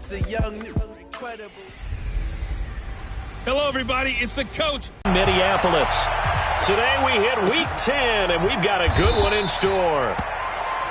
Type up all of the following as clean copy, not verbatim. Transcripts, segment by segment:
the young, incredible. Hello, everybody. It's the coach. Minneapolis. Today we hit Week 10, and we've got a good one in store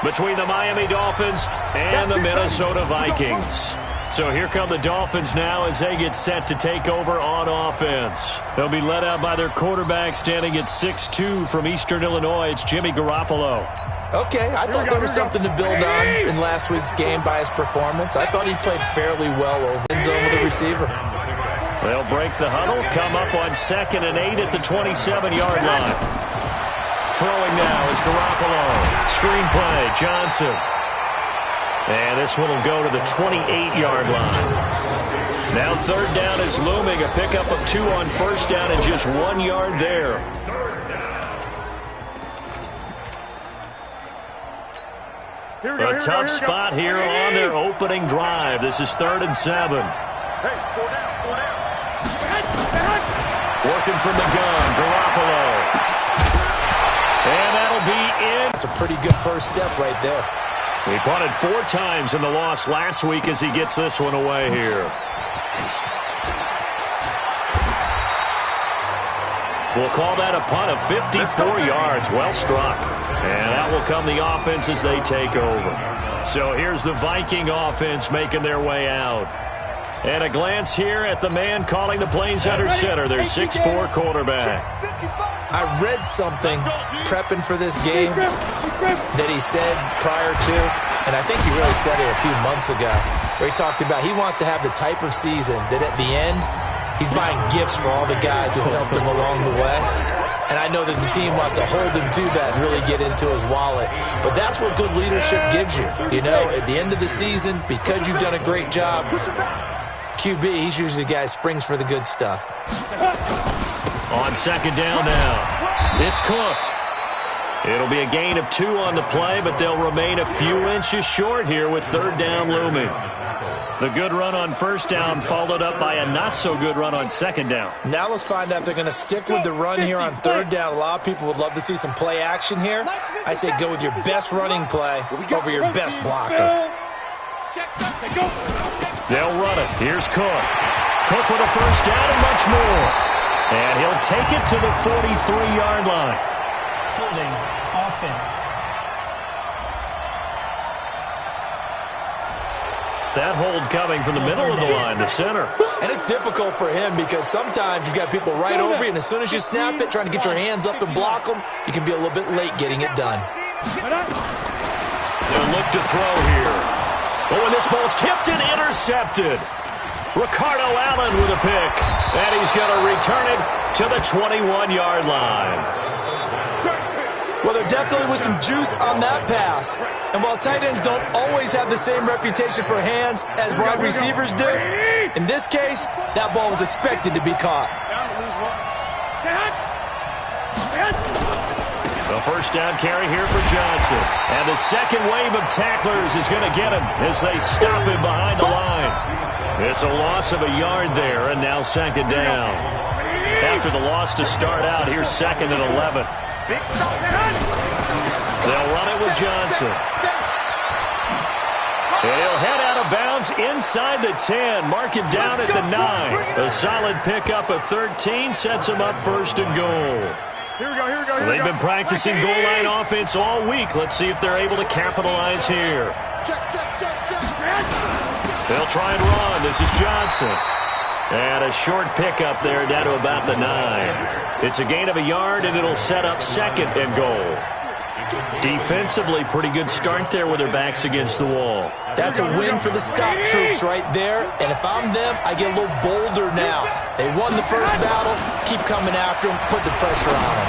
between the Miami Dolphins and the Minnesota Vikings. So here come the Dolphins now as they get set to take over on offense. They'll be led out by their quarterback standing at 6'2" from Eastern Illinois. It's Jimmy Garoppolo. Okay, I thought there was something to build on in last week's game by his performance. I thought he played fairly well over the end zone with the receiver. They'll break the huddle, come up on 2nd and 8 at the 27-yard line. Throwing now is Garoppolo. Screen play, Johnson. And this one will go to the 28-yard line. Now 3rd down is looming. A pickup of 2 on 1st down and just 1 yard there. A tough spot here on their opening drive. This is 3rd and 7. Working from the gun, Garoppolo. And that'll be in. It's a pretty good first step right there. He punted 4 times in the loss last week as he gets this one away here. We'll call that a punt of 54 yards. Well struck. And that will come the offense as they take over. So here's the Viking offense making their way out. And a glance here at the man calling the plays under center, their 6'4" quarterback. I read something prepping for this game that he said prior to, and I think he really said it a few months ago, where he talked about he wants to have the type of season that at the end, he's buying gifts for all the guys who helped him along the way. And I know that the team wants to hold him to that and really get into his wallet. But that's what good leadership gives you. You know, at the end of the season, because you've done a great job, QB, he's usually the guy who springs for the good stuff. On 2nd down now, it's Cook. It'll be a gain of 2 on the play, but they'll remain a few inches short here with 3rd down looming. The good run on 1st down followed up by a not-so-good run on 2nd down. Now let's find out if they're going to stick with the run here on 3rd down. A lot of people would love to see some play action here. I say go with your best running play over your best blocker. They'll run it. Here's Cook. Cook with a 1st down and much more. And he'll take it to the 43-yard line. Holding offense. That hold coming from the middle of the line, the center. And it's difficult for him because sometimes you've got people right over you, and as soon as you snap it, trying to get your hands up and block them, you can be a little bit late getting it done. They'll look to throw here. Oh, and this ball's tipped and intercepted. Ricardo Allen with a pick. And he's going to return it to the 21-yard line. Well, there definitely was some juice on that pass. And while tight ends don't always have the same reputation for hands as wide receivers do, in this case, that ball was expected to be caught. The 1st down carry here for Johnson. And the second wave of tacklers is going to get him as they stop him behind the line. It's a loss of a yard there, and now 2nd down. After the loss to start out, here's 2nd and 11. They'll run it with Johnson. And he'll head out of bounds inside the 10. Mark him down at the 9. A solid pickup of 13 sets him up 1st and goal. Here we go. They've been practicing goal line offense all week. Let's see if they're able to capitalize here. They'll try and run. This is Johnson. And a short pickup there down to about the 9. It's a gain of a yard, and it'll set up 2nd and goal. Defensively, pretty good start there with their backs against the wall. That's a win for the stop troops right there. And if I'm them, I get a little bolder now. They won the first battle. Keep coming after them. Put the pressure on them.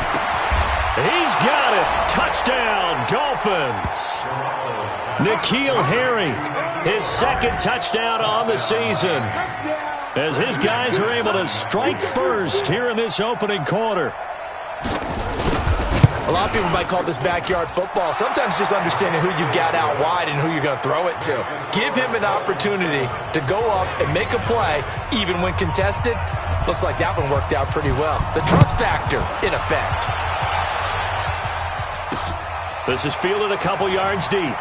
He's got it. Touchdown, Dolphins. N'Keal Harry, his 2nd touchdown on the season, as his guys are able to strike first here in this opening quarter. A lot of people might call this backyard football. Sometimes just understanding who you've got out wide and who you're going to throw it to. Give him an opportunity to go up and make a play, even when contested. Looks like that one worked out pretty well. The trust factor in effect. This is fielded a couple yards deep.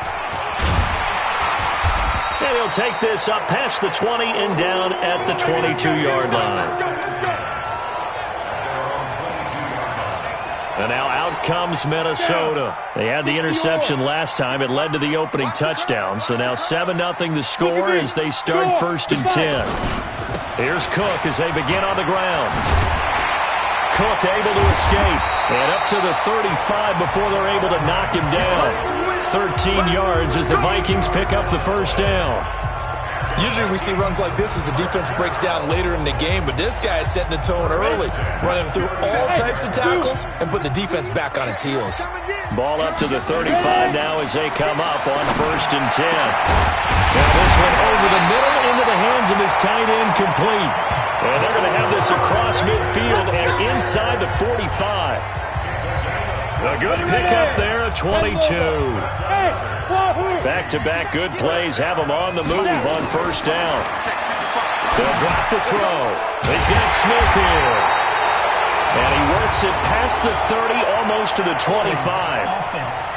And he'll take this up past the 20 and down at the 22-yard line. And now out comes Minnesota. They had the interception last time. It led to the opening touchdown. So now 7-0 the score as they start 1st and 10. Here's Cook as they begin on the ground. Cook able to escape. And up to the 35 before they're able to knock him down. 13 yards as the Vikings pick up the first down. Usually we see runs like this as the defense breaks down later in the game, but this guy is setting the tone early, running through all types of tackles and put the defense back on its heels. Ball up to the 35 now as they come up on 1st and 10. Now this one over the middle into the hands of his tight end complete. And they're going to have this across midfield and inside the 45. A good pickup there at 22. Back-to-back good plays have him on the move on 1st down. They'll drop the throw. He's got Smith here. And he works it past the 30, almost to the 25. Offense.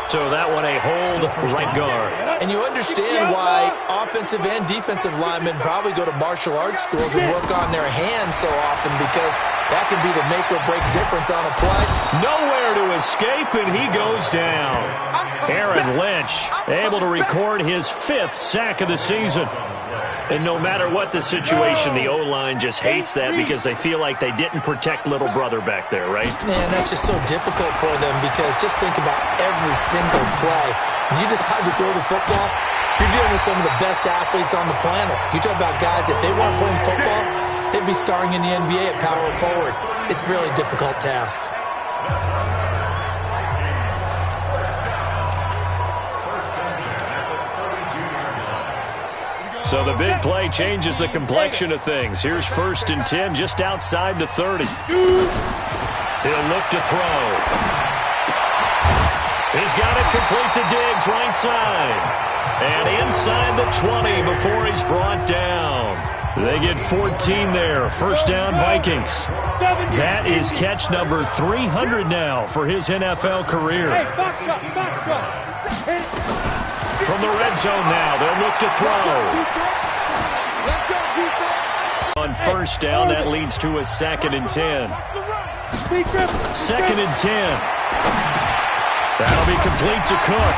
So that one a hold right guard. And you understand why offensive and defensive linemen probably go to martial arts schools and work on their hands so often, because that can be the make or break difference on a play. Nowhere to escape, and he goes down. Aaron Lynch able to record his 5th sack of the season. And no matter what the situation, the O-line just hates that because they feel like they didn't protect little brother back there, right? Man, that's just so difficult for them, because just think about every single play. When you decide to throw the football, you're dealing with some of the best athletes on the planet. You talk about guys, if they weren't playing football, they'd be starring in the NBA at power forward. It's a really difficult task. So the big play changes the complexion of things. Here's 1st and 10 just outside the 30. He'll look to throw. He's got it complete to Diggs, right side. And inside the 20 before he's brought down. They get 14 there. 1st down, Vikings. That is catch number 300 now for his NFL career. From the red zone now, they'll look to throw. On 1st down, that leads to a 2nd and 10. 2nd and 10. That'll be complete to Cook.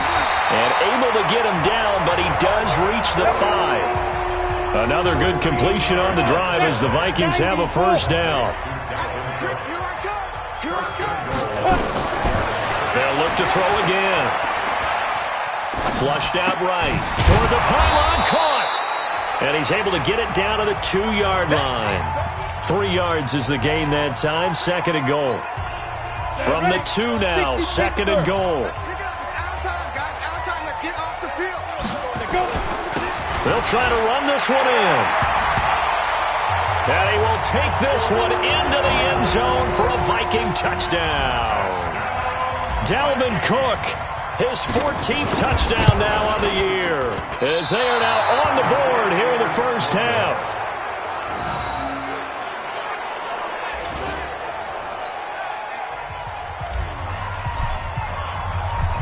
And able to get him down, but he does reach the 5. Another good completion on the drive as the Vikings have a 1st down. They'll look to throw again. Flushed out right. Toward the pylon, caught. And he's able to get it down to the 2-yard line. 3 yards is the gain that time. 2nd and goal. From the 2 now, 2nd and goal. They'll try to run this one in. And he will take this one into the end zone for a Viking touchdown. Dalvin Cook, his 14th touchdown now on the year, as they are now on the board here in the 1st half.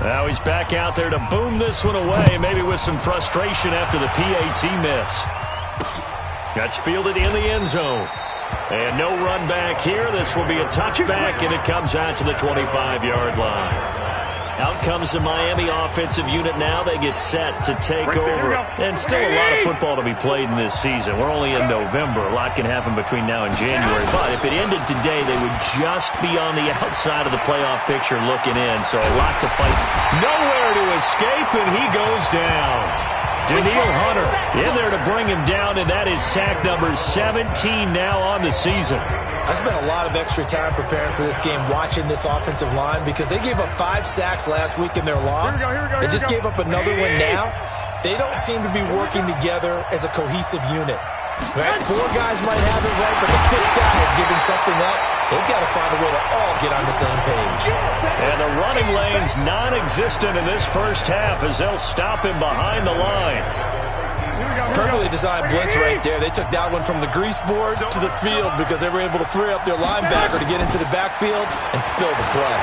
Now he's back out there to boom this one away, maybe with some frustration after the PAT miss. That's fielded in the end zone. And no run back here. This will be a touchback, and it comes out to the 25-yard line. Out comes the Miami offensive unit now. They get set to take over. And still a lot of football to be played in this season. We're only in November. A lot can happen between now and January. But if it ended today, they would just be on the outside of the playoff picture looking in. So a lot to fight. Nowhere to escape, and he goes down. Danielle Hunter in there to bring him down, and that is sack number 17 now on the season. I spent a lot of extra time preparing for this game, watching this offensive line, because they gave up 5 sacks last week in their loss. They just gave up another one now. They don't seem to be working together as a cohesive unit. Right? 4 guys might have it right, but the 5th guy is giving something up. They've got to find a way to all get on the same page. And the running lane's non-existent in this first half as they'll stop him behind the line. Perfectly designed blitz right there. They took that one from the grease board to the field because they were able to free up their linebacker to get into the backfield and spill the play.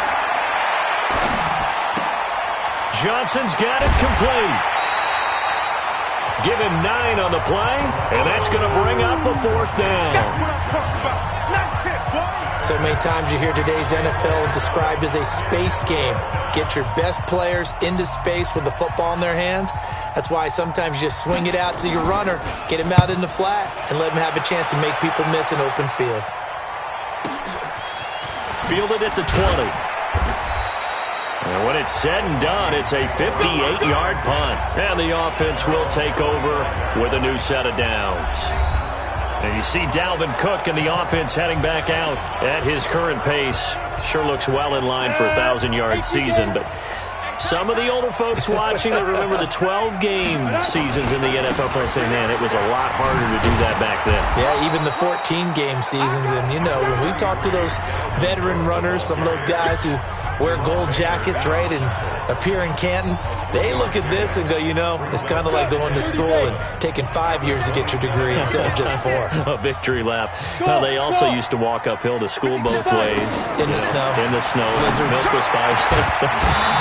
Johnson's got it complete. Give him 9 on the play, and that's going to bring up a 4th down. That's what I'm talking about. Nice hit, boy. So many times you hear today's NFL described as a space game. Get your best players into space with the football in their hands. That's why sometimes you just swing it out to your runner, get him out in the flat, and let him have a chance to make people miss an open field. Fielded at the 20. And when it's said and done, it's a 58-yard punt. And the offense will take over with a new set of downs. And you see Dalvin Cook and the offense heading back out at his current pace. Sure looks well in line for a 1,000-yard season, but some of the older folks watching that remember the 12-game seasons in the NFL probably say, man, it was a lot harder to do that back then. Yeah, even the 14-game seasons. And, you know, when we talk to those veteran runners, some of those guys who wear gold jackets, right, and appear in Canton, they look at this and go, you know, it's kind of like going to school and taking 5 years to get your degree instead of just 4. A victory lap. Well, they also used to walk uphill to school both ways. In the snow. In the snow. Blizzards. Milk was 5 cents.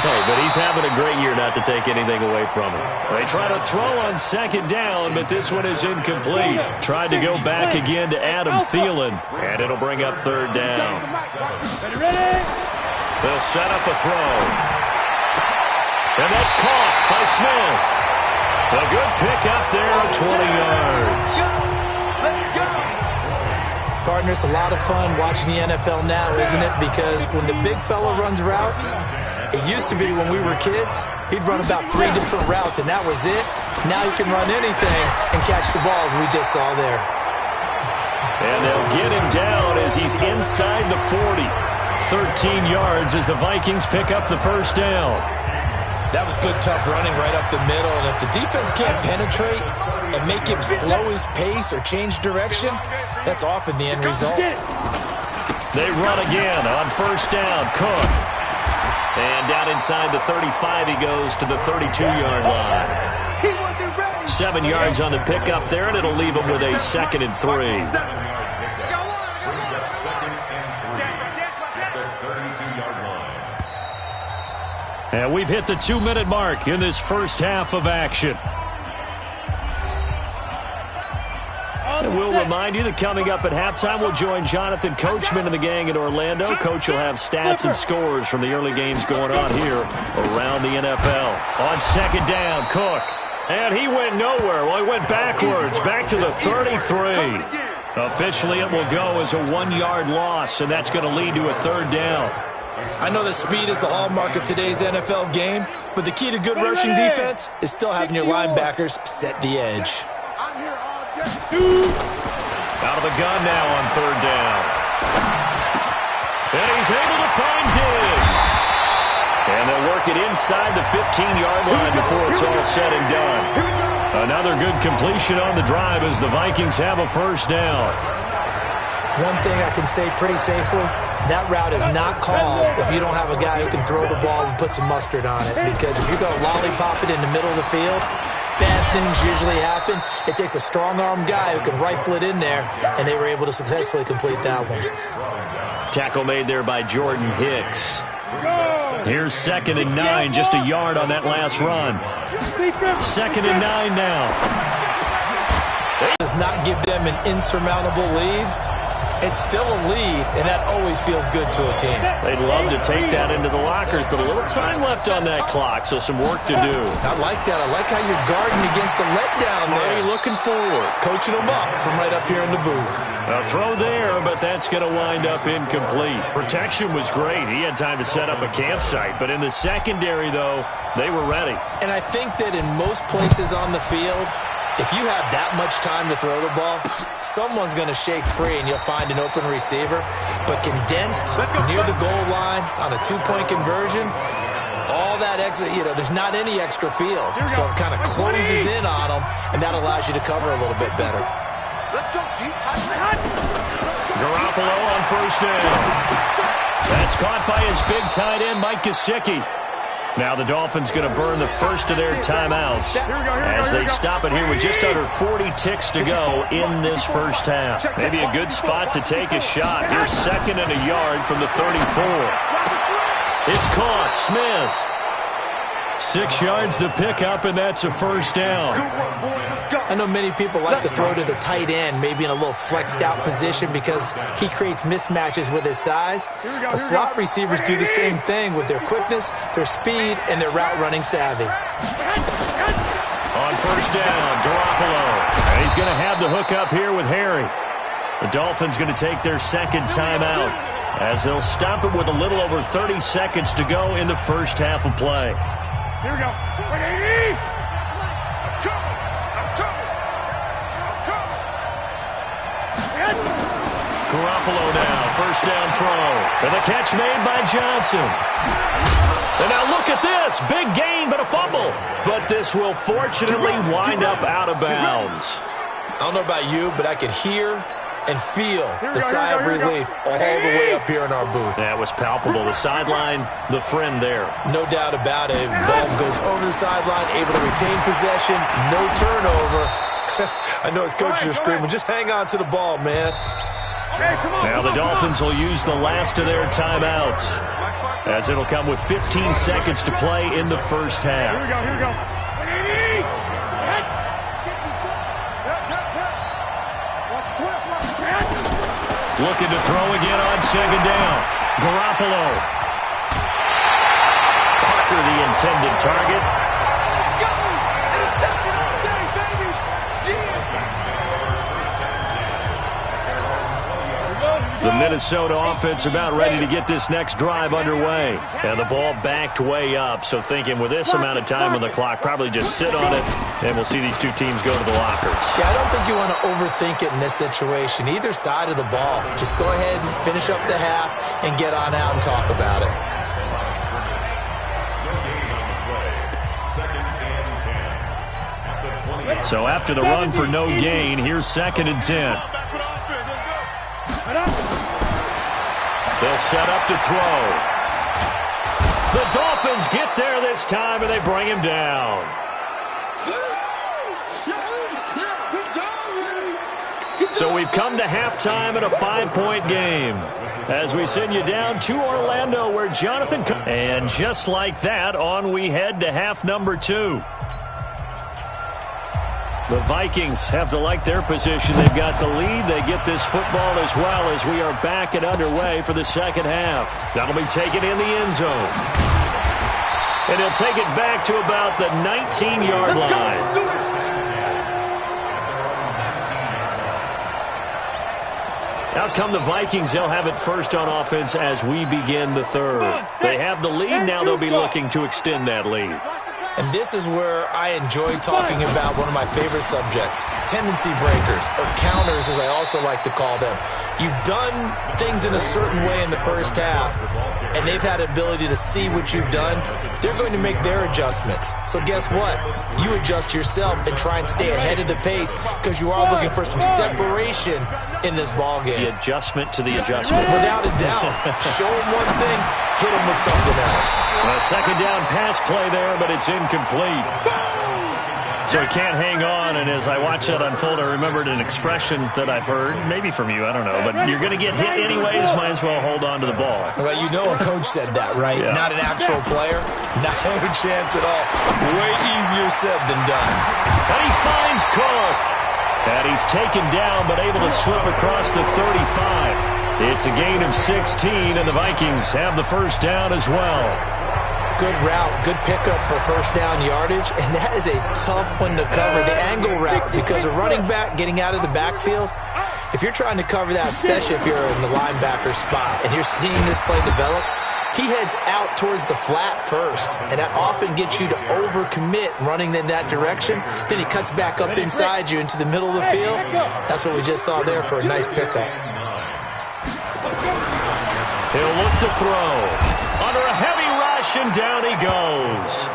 Hey, but he's having a great year, not to take anything away from him. They try to throw on 2nd down, but this one is incomplete. Tried to go back again to Adam Thielen, and it'll bring up 3rd down. They'll set up a throw. And that's caught by Smith. A good pick up there at 20 yards. Partner, it's a lot of fun watching the NFL now, isn't it? Because when the big fella runs routes, it used to be when we were kids, he'd run about 3 different routes, and that was it. Now he can run anything and catch the balls we just saw there. And they'll get him down as he's inside the 40. 13 yards as the Vikings pick up the 1st down. That was good, tough running right up the middle. And if the defense can't penetrate and make him slow his pace or change direction, that's often the end result. They run again on 1st down. Cook. And down inside the 35, he goes to the 32-yard line. 7 yards on the pickup there, and it'll leave him with a 2nd and 3. And we've hit the 2-minute mark in this first half of action. And we'll remind you that coming up at halftime, we'll join Jonathan Coachman and the gang in Orlando. Coach will have stats and scores from the early games going on here around the NFL. On 2nd down, Cook. And he went nowhere. Well, he went backwards, back to the 33. Officially, it will go as a 1-yard loss, and that's going to lead to a 3rd down. I know that speed is the hallmark of today's NFL game, but the key to good rushing defense is still having your linebackers set the edge. Out of the gun now on 3rd down. And he's able to find Diggs. And they'll work it inside the 15-yard line before it's all said and done. Another good completion on the drive as the Vikings have a 1st down. One thing I can say pretty safely, that route is not called if you don't have a guy who can throw the ball and put some mustard on it. Because if you're going to lollipop it in the middle of the field, bad things usually happen. It takes a strong-arm guy who can rifle it in there, and they were able to successfully complete that one. Tackle made there by Jordan Hicks. Here's 2nd and 9, just a yard on that last run. 2nd and 9 now. Does not give them an insurmountable lead. It's still a lead, and that always feels good to a team. They'd love to take that into the lockers, but a little time left on that clock, so some work to do. I like that. I like how you're guarding against a letdown there. Are you looking forward? Coaching them up from right up here in the booth. A throw there, but that's going to wind up incomplete. Protection was great. He had time to set up a campsite, but in the secondary, though, they were ready. And I think that in most places on the field, if you have that much time to throw the ball, someone's going to shake free and you'll find an open receiver. But condensed near the goal line on a 2-point conversion, all that extra, there's not any extra field. So it kind of closes in on them, and that allows you to cover a little bit better. Let's go, G. Garoppolo on 1st down. That's caught by his big tight end, Mike Gesicki. Now the Dolphins going to burn the first of their timeouts as they stop it here with just under 40 ticks to go in this first half. Maybe a good spot to take a shot. Here's 2nd and a yard from the 34. It's caught. Smith. 6 yards to pick up, and that's a first down. I know many people like to throw to the tight end, maybe in a little flexed out position because he creates mismatches with his size. But slot receivers do the same thing with their quickness, their speed, and their route running savvy. On first down, Garoppolo. And he's going to have the hook up here with Harry. The Dolphins going to take their second timeout as they'll stop it with a little over 30 seconds to go in the first half of play. Here we go. Garoppolo now, first down throw. And the catch made by Johnson. And now look at this. Big gain, but a fumble. But this will fortunately wind up out of bounds. I don't know about you, but I could hear and feel the sigh of relief all the way up here in our booth. That was palpable. The sideline, the friend there. No doubt about it. Ball goes over the sideline, able to retain possession, no turnover. I know his coaches are screaming, just hang on to the ball, man. Now the Dolphins will use the last of their timeouts, as it'll come with 15 seconds to play in the first half. Here we go. Looking to throw again on second down. Garoppolo. Parker, the intended target. The Minnesota offense about ready to get this next drive underway. And the ball backed way up. So thinking with this amount of time on the clock, probably just sit on it, and we'll see these two teams go to the lockers. Yeah, I don't think you want to overthink it in this situation. Either side of the ball. Just go ahead and finish up the half and get on out and talk about it. So after the run for no gain, here's 2nd and 10. They'll set up to throw. The Dolphins get there this time, and they bring him down. So we've come to halftime in a 5-point game, as we send you down to Orlando, where Jonathan... And just like that, on we head to half number 2. The Vikings have to like their position. They've got the lead. They get this football as well as we are back and underway for the second half. That'll be taken in the end zone. And he'll take it back to about the 19-yard line. Out come the Vikings. They'll have it first on offense as we begin the third. They have the lead. Now they'll be looking to extend that lead. And this is where I enjoy talking about one of my favorite subjects, tendency breakers, or counters as I also like to call them. You've done things in a certain way in the first half, and they've had the ability to see what you've done. They're going to make their adjustments. So guess what? You adjust yourself and try and stay ahead of the pace because you are looking for some separation in this ball game. The adjustment to the adjustment. Without a doubt. Show them one thing, hit them with something else. A second down pass play there, but it's incomplete. So he can't hang on, and as I watch that unfold, I remembered an expression that I've heard, maybe from you, I don't know, but you're going to get hit anyways, might as well hold on to the ball. Well, you know a coach said that, right? Yeah. Not an actual player. No chance at all. Way easier said than done. And he finds Cook. And he's taken down, but able to slip across the 35. It's a gain of 16, and the Vikings have the first down as well. Good route, good pickup for first down yardage, and that is a tough one to cover, the angle route, because a running back getting out of the backfield, if you're trying to cover that, especially if you're in the linebacker spot and you're seeing this play develop, he heads out towards the flat first, and that often gets you to overcommit running in that direction. Then he cuts back up inside you into the middle of the field. That's what we just saw there for a nice pickup. He'll look to throw. Under a heavy rush, and down he goes.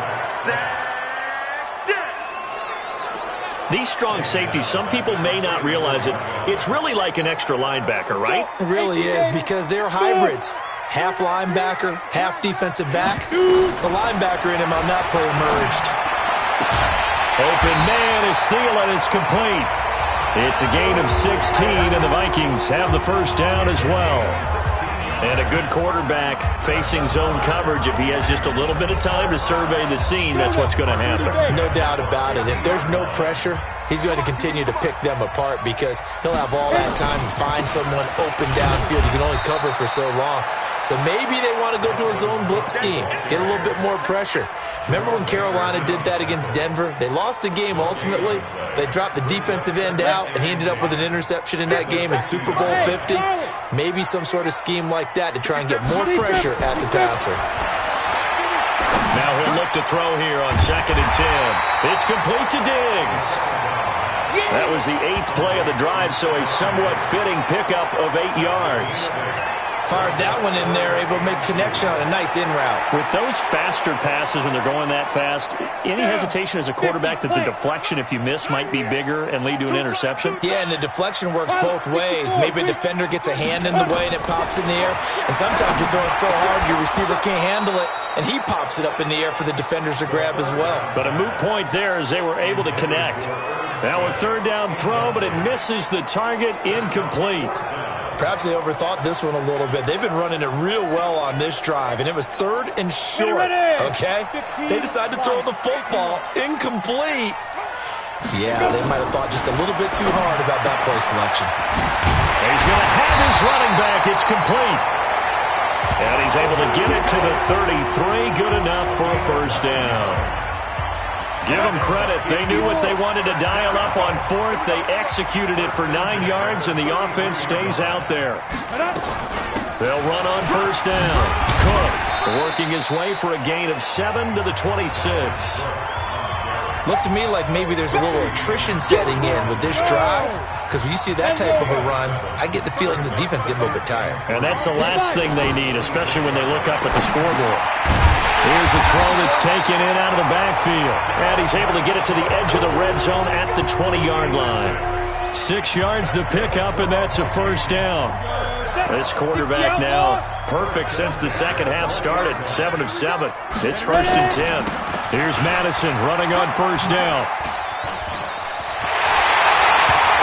These strong safeties, some people may not realize it. It's really like an extra linebacker, right? It really is, because they're hybrids. Half linebacker, half defensive back. The linebacker in him on that play emerged. Open man is Thielen. It's complete. It's a gain of 16, and the Vikings have the first down as well. And a good quarterback facing zone coverage, if he has just a little bit of time to survey the scene, that's what's going to happen. No doubt about it. If there's no pressure, he's going to continue to pick them apart because he'll have all that time to find someone open downfield. You can only cover for so long. So maybe they want to go to a zone blitz scheme, get a little bit more pressure. Remember when Carolina did that against Denver? They lost the game ultimately. They dropped the defensive end out, and he ended up with an interception in that game in Super Bowl 50. Maybe some sort of scheme like that to try and get more pressure at the passer. Now he'll look to throw here on 2nd and 10. It's complete to Diggs. That was the 8th play of the drive, so a somewhat fitting pickup of 8 yards. Fired that one in there, able to make connection on a nice in route. With those faster passes when they're going that fast, any hesitation as a quarterback that the deflection, if you miss, might be bigger and lead to an interception? Yeah, and the deflection works both ways. Maybe a defender gets a hand in the way and it pops in the air. And sometimes you throw it so hard your receiver can't handle it, and he pops it up in the air for the defenders to grab as well. But a moot point there as they were able to connect. Now a 3rd down throw, but it misses the target, incomplete. Perhaps they overthought this one a little bit. They've been running it real well on this drive, and it was 3rd and short, okay? They decided to throw the football incomplete. Yeah, they might have thought just a little bit too hard about that play selection. He's going to have his running back. It's complete. And he's able to get it to the 33. Good enough for a 1st down. Give them credit. They knew what they wanted to dial up on 4th. They executed it for 9 yards, and the offense stays out there. They'll run on 1st down. Cook working his way for a gain of 7 to the 26. Looks to me like maybe there's a little attrition setting in with this drive, because when you see that type of a run, I get the feeling the defense getting a little bit tired. And that's the last thing they need, especially when they look up at the scoreboard. Here's a throw that's taken in out of the backfield. And he's able to get it to the edge of the red zone at the 20-yard line. 6 yards the pickup, and that's a 1st down. This quarterback now perfect since the second half started. 7 of 7. It's 1st and 10. Here's Madison running on 1st down.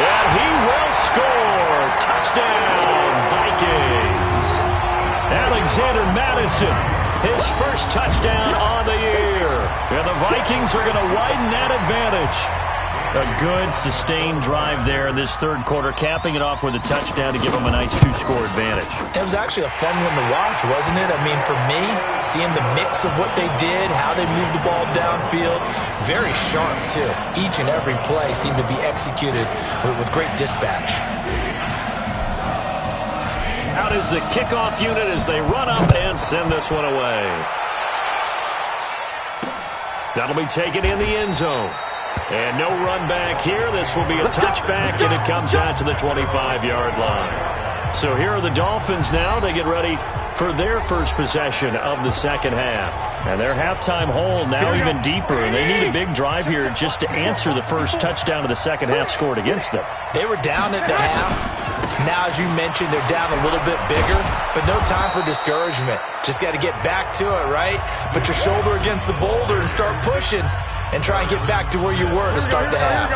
And he will score. Touchdown, Vikings. Alexander Madison, his 1st touchdown on the year. And the Vikings are going to widen that advantage. A good, sustained drive there in this 3rd quarter, capping it off with a touchdown to give them a nice 2-score advantage. It was actually a fun one to watch, wasn't it? I mean, for me, seeing the mix of what they did, how they moved the ball downfield, very sharp, too. Each and every play seemed to be executed with great dispatch. Out is the kickoff unit as they run up and send this one away. That'll be taken in the end zone. And no run back here. This will be a touchback, and it comes out to the 25-yard line. So here are the Dolphins now. They get ready for their first possession of the second half. And their halftime hole now even deeper. And they need a big drive here just to answer the first touchdown of the second half scored against them. They were down at the half. Now, as you mentioned, they're down a little bit bigger, but no time for discouragement. Just got to get back to it, right? Put your shoulder against the boulder and start pushing and try and get back to where you were to start the half.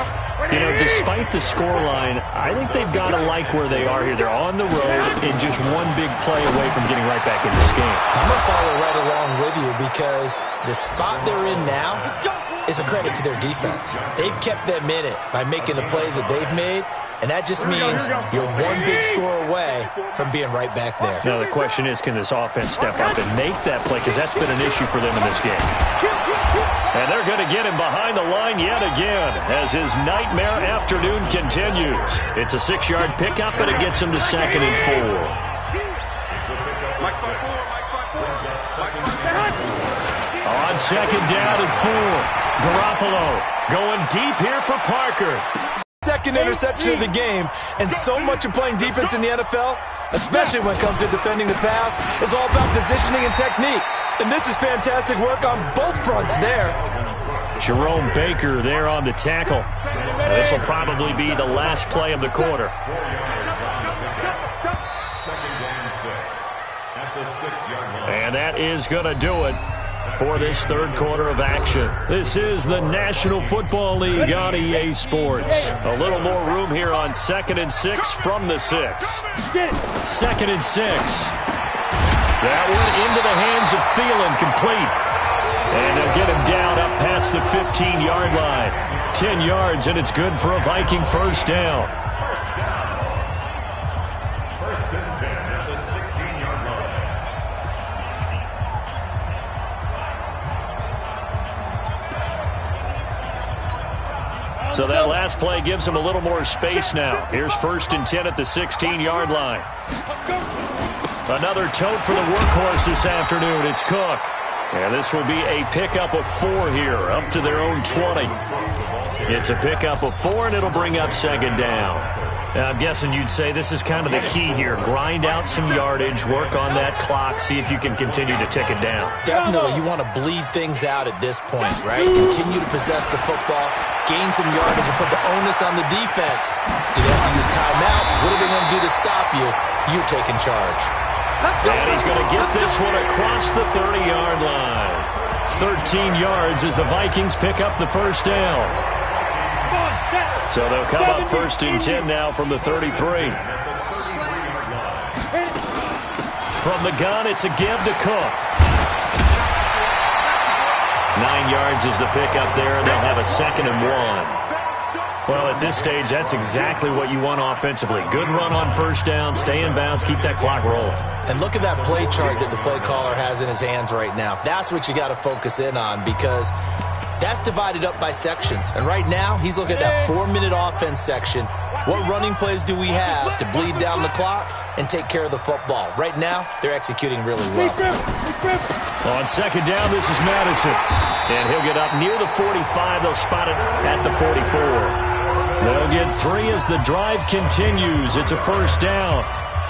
You know, despite the scoreline, I think they've got to like where they are here. They're on the road and just one big play away from getting right back in this game. I'm going to follow right along with you because the spot they're in now is a credit to their defense. They've kept them in it by making the plays that they've made, and that just means you're one big score away from being right back there. Now the question is, can this offense step up and make that play? Because that's been an issue for them in this game. And they're going to get him behind the line yet again as his nightmare afternoon continues. It's a 6-yard pickup, and it gets him to 2nd and 4. On 2nd down and 4, Garoppolo going deep here for Parker. Second interception of the game, and so much of playing defense in the NFL, especially when it comes to defending the pass, is all about positioning and technique. And this is fantastic work on both fronts there. Jerome Baker there on the tackle. This will probably be the last play of the quarter. And that is going to do it for this 3rd quarter of action. This is the National Football League on EA Sports. A little more room here on 2nd and 6 from the 6. 2nd and 6. That went into the hands of Thielen, complete. And they'll get him down up past the 15-yard line. 10 yards, and it's good for a Viking first down. First and 10 at the 16-yard line. So that last play gives him a little more space now. Here's first and 10 at the 16-yard line. Another tote for the workhorse this afternoon. It's Cook. And this will be a pickup of 4 here, up to their own 20. It's a pickup of 4, and it'll bring up second down. Now, I'm guessing you'd say this is kind of the key here. Grind out some yardage, work on that clock, see if you can continue to tick it down. Definitely, you want to bleed things out at this point, right? Continue to possess the football, gain some yardage, and put the onus on the defense. Do they have to use timeouts? What are they going to do to stop you? You're taking charge. And he's going to get this one across the 30-yard line. 13 yards as the Vikings pick up the first down. So they'll come up first and 10 now from the 33. From the gun, it's a give to Cook. 9 yards is the pickup there, and they'll have a 2nd and 1. Well, at this stage, that's exactly what you want offensively. Good run on first down, stay in bounds, keep that clock rolling. And look at that play chart that the play caller has in his hands right now. That's what you got to focus in on, because that's divided up by sections. And right now, he's looking at that 4-minute offense section. What running plays do we have to bleed down the clock and take care of the football? Right now, they're executing really well. On second down, this is Madison. And he'll get up near the 45. They'll spot it at the 44. They'll get 3 as the drive continues. It's a first down.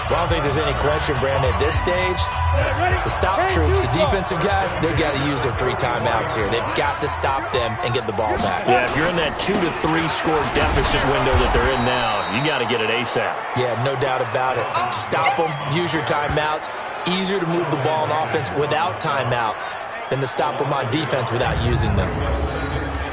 Well, I don't think there's any question, Brandon, at this stage. The stop troops, the defensive guys, they've got to use their 3 timeouts here. They've got to stop them and get the ball back. Yeah, if you're in that 2 to 3 score deficit window that they're in now, you got to get it ASAP. Yeah, no doubt about it. Stop them, use your timeouts. Easier to move the ball on offense without timeouts than to stop them on defense without using them.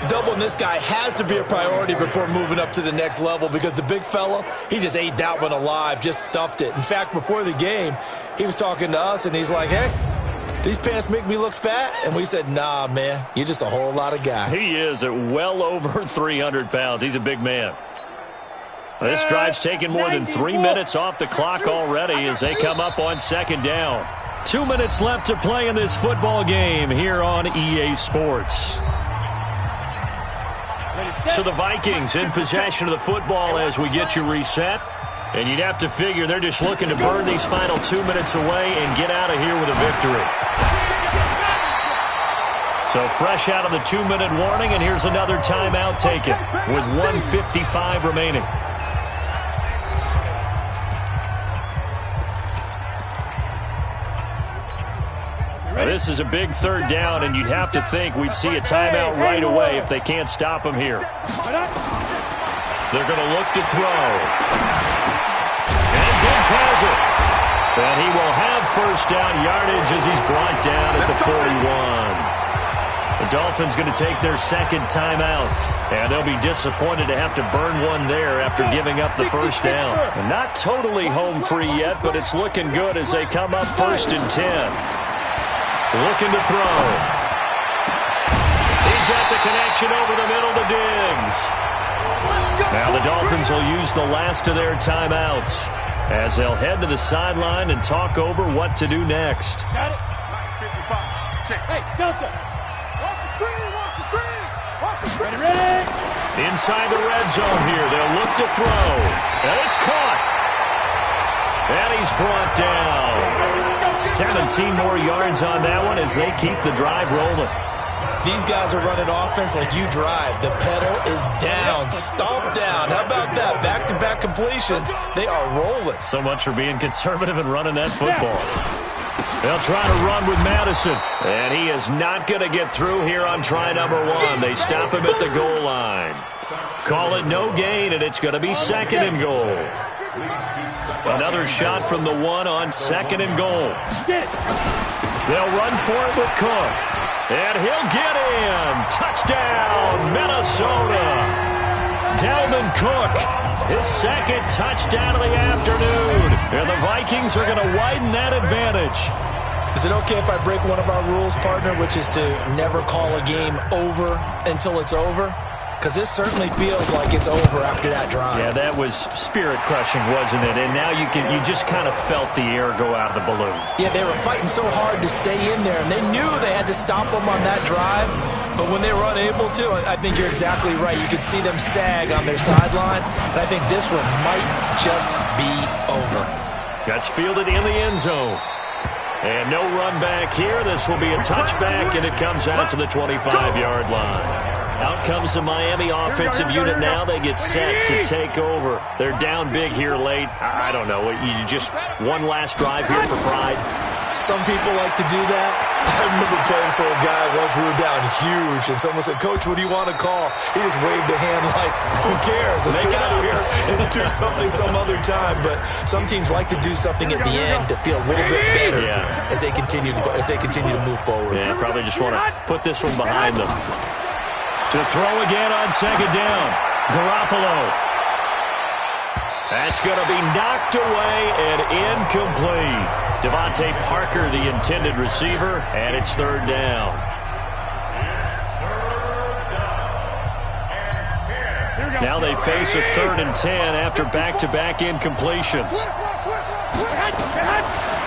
Doubling this guy has to be a priority before moving up to the next level, because the big fella, he just ate that one alive, just stuffed it. In fact, before the game, he was talking to us, and he's like, hey, these pants make me look fat? And we said, nah, man, you're just a whole lot of guy. He is at well over 300 pounds. He's a big man. This drive's taken more than 3 minutes off the clock already as they come up on second down. 2 minutes left to play in this football game here on EA Sports. So the Vikings in possession of the football as we get you reset. And you'd have to figure they're just looking to burn these final 2 minutes away and get out of here with a victory. So fresh out of the 2-minute warning, and here's another timeout taken with 1:55 remaining. Now, this is a big third down, and you'd have to think we'd see a timeout right away if they can't stop him here. They're going to look to throw. And Diggs has it. And he will have first down yardage as he's brought down at the 41. The Dolphins going to take their second timeout. And they'll be disappointed to have to burn one there after giving up the first down. And not totally home free yet, but it's looking good as they come up first and 10. Looking to throw. He's got the connection over the middle to Diggs. Now the Dolphins will use the last of their timeouts as they'll head to the sideline and talk over what to do next. Got it. 55. Check. Hey, Delta. Watch the screen. Watch the screen. Watch the screen. Ready? Inside the red zone here. They'll look to throw. And it's caught. And he's brought down. 17 more yards on that one as they keep the drive rolling. These guys are running offense like you drive. The pedal is down, stomp down. How about that? Back-to-back completions. They are rolling. So much for being conservative and running that football. They'll try to run with Madison. And he is not going to get through here on try number 1. They stop him at the goal line. Call it no gain, and it's going to be second and goal. Another shot from the 1 on second and goal. They'll run for it with Cook. And he'll get in. Touchdown, Minnesota. Dalvin Cook, his second touchdown of the afternoon. And the Vikings are going to widen that advantage. Is it okay if I break one of our rules, partner, which is to never call a game over until it's over? Because this certainly feels like it's over after that drive. Yeah, that was spirit-crushing, wasn't it? And now you just kind of felt the air go out of the balloon. Yeah, they were fighting so hard to stay in there, and they knew they had to stop them on that drive. But when they were unable to, I think you're exactly right. You could see them sag on their sideline, and I think this one might just be over. That's fielded in the end zone. And no run back here. This will be a touchback, and it comes out to the 25-yard line. Out comes the Miami offensive unit now. They get set to take over. They're down big here late. I don't know. You just one last drive here for pride. Some people like to do that. I remember playing for a guy once we were down huge, and someone said, "Coach, what do you want to call?" He just waved a hand like, who cares? Let's get out of here and do something some other time. But some teams like to do something at the end to feel a little bit better as they continue to move forward. Yeah, probably just want to put this one behind them. To throw again on second down. Garoppolo. That's going to be knocked away and incomplete. Devontae Parker, the intended receiver, and it's third down. Now they face a 3rd and 10 after back-to-back incompletions.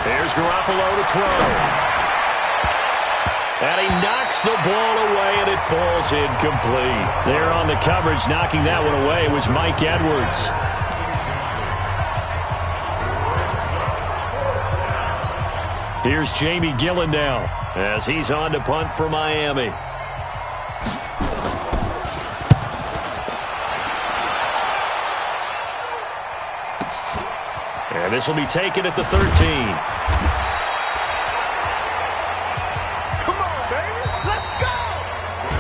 There's Garoppolo to throw. And he knocks the ball away, and it falls incomplete. There on the coverage, knocking that one away was Mike Edwards. Here's Jamie Gillen now as he's on to punt for Miami. And this will be taken at the 13.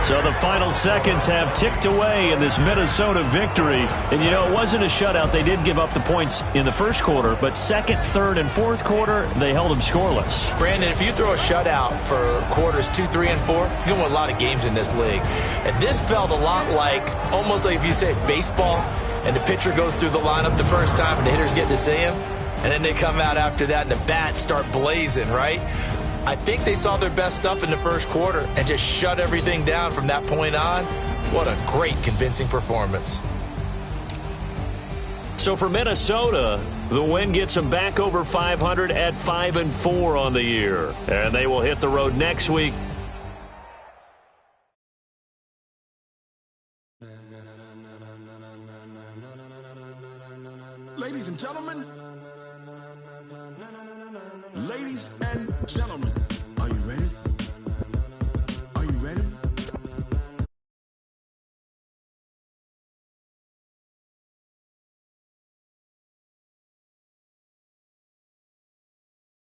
So the final seconds have ticked away in this Minnesota victory. And, you know, it wasn't a shutout. They did give up the points in the first quarter, but second, third, and fourth quarter, they held them scoreless. Brandon, if you throw a shutout for quarters 2, 3, and 4, you're going to win a lot of games in this league. And this felt a lot like, almost like if you say baseball, and the pitcher goes through the lineup the first time and the hitters get to see him, and then they come out after that and the bats start blazing, right? I think they saw their best stuff in the first quarter and just shut everything down from that point on. What a great, convincing performance. So for Minnesota, the win gets them back over 500 at 5-4 on the year. And they will hit the road next week. Ladies and gentlemen. Ladies and gentlemen.